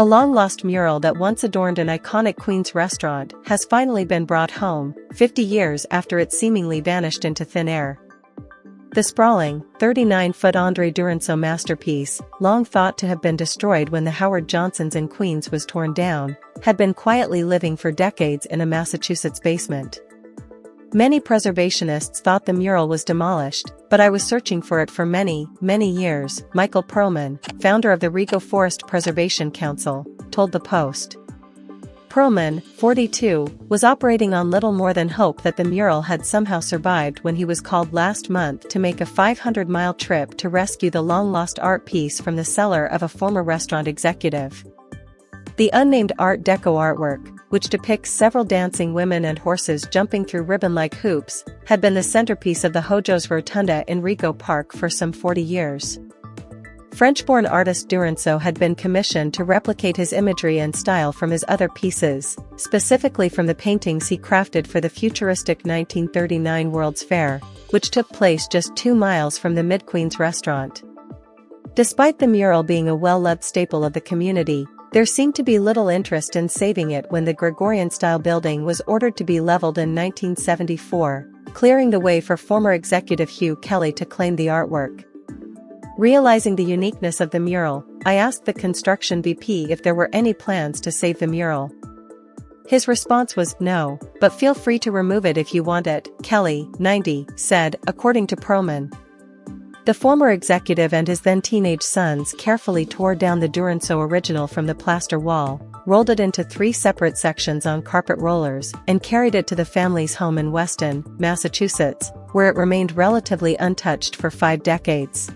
A long-lost mural that once adorned an iconic Queens restaurant has finally been brought home, 50 years after it seemingly vanished into thin air. The sprawling, 39-foot Andre Durenceau masterpiece, long thought to have been destroyed when the Howard Johnson's in Queens was torn down, had been quietly living for decades in a Massachusetts basement. Many preservationists thought the mural was demolished, but I was searching for it for many, many years, Michael Perlman, founder of the Rego-Forest Preservation Council, told the Post. Perlman, 42, was operating on little more than hope that the mural had somehow survived when he was called last month to make a 500-mile trip to rescue the long-lost art piece from the cellar of a former restaurant executive. The unnamed Art Deco artwork, which depicts several dancing women and horses jumping through ribbon-like hoops, had been the centerpiece of the Hojo's Rotunda in Rego Park for some 40 years. French-born artist Durenceau had been commissioned to replicate his imagery and style from his other pieces, specifically from the paintings he crafted for the futuristic 1939 World's Fair, which took place just 2 miles from the Mid-Queens restaurant. Despite the mural being a well-loved staple of the community, there seemed to be little interest in saving it when the Gregorian-style building was ordered to be leveled in 1974, clearing the way for former executive Hugh Kelly to claim the artwork. Realizing the uniqueness of the mural, I asked the construction VP if there were any plans to save the mural. His response was, "No, but feel free to remove it if you want it," Kelly, 90, said, according to Perlman. The former executive and his then teenage sons carefully tore down the Durenceau original from the plaster wall, rolled it into 3 separate sections on carpet rollers, and carried it to the family's home in Weston, Massachusetts, where it remained relatively untouched for 5 decades.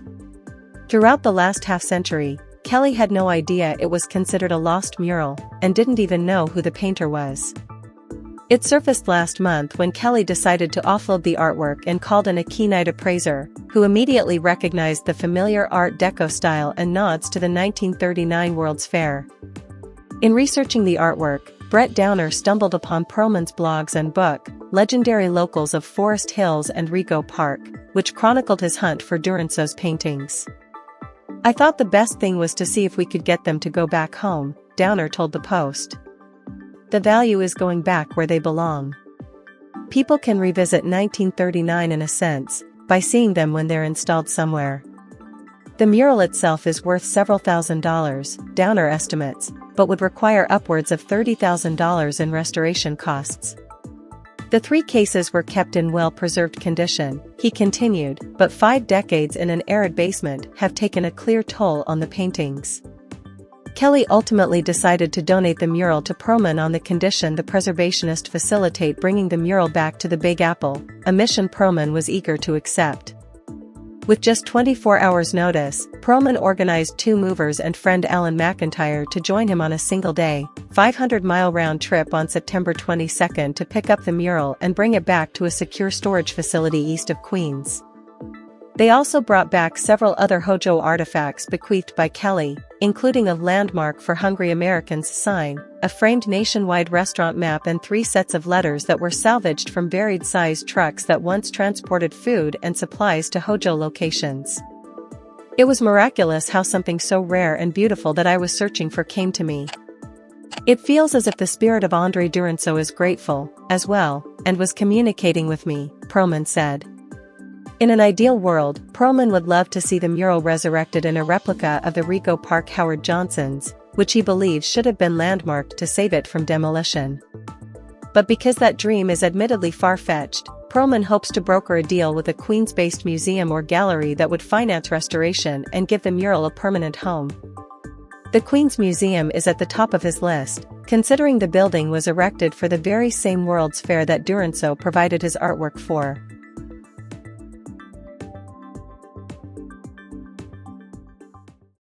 Throughout the last half-century, Kelly had no idea it was considered a lost mural, and didn't even know who the painter was. It surfaced last month when Kelly decided to offload the artwork and called in a keen-eyed appraiser, who immediately recognized the familiar Art Deco style and nods to the 1939 World's Fair. In researching the artwork, Brett Downer stumbled upon Perlman's blogs and book, Legendary Locals of Forest Hills and Rego Park, which chronicled his hunt for Durenceau's paintings. "I thought the best thing was to see if we could get them to go back home," Downer told the Post. "The value is going back where they belong. People can revisit 1939 in a sense, by seeing them when they're installed somewhere." The mural itself is worth several $1,000s, Downer estimates, but would require upwards of $30,000 in restoration costs. The 3 cases were kept in well-preserved condition, he continued, but 5 decades in an arid basement have taken a clear toll on the paintings. Kelly ultimately decided to donate the mural to Perlman on the condition the preservationist facilitate bringing the mural back to the Big Apple, a mission Perlman was eager to accept. With just 24 hours' notice, Perlman organized 2 movers and friend Alan McIntyre to join him on a single-day, 500-mile round trip on September 22 to pick up the mural and bring it back to a secure storage facility east of Queens. They also brought back several other Hojo artifacts bequeathed by Kelly, including a landmark for Hungry Americans sign, a framed nationwide restaurant map and 3 sets of letters that were salvaged from varied-sized trucks that once transported food and supplies to Hojo locations. "It was miraculous how something so rare and beautiful that I was searching for came to me. It feels as if the spirit of Andre Durenceau is grateful, as well, and was communicating with me," Perlman said. In an ideal world, Perlman would love to see the mural resurrected in a replica of the Rego Park Howard Johnson's, which he believes should have been landmarked to save it from demolition. But because that dream is admittedly far-fetched, Perlman hopes to broker a deal with a Queens-based museum or gallery that would finance restoration and give the mural a permanent home. The Queens Museum is at the top of his list, considering the building was erected for the very same World's Fair that Durenceau provided his artwork for.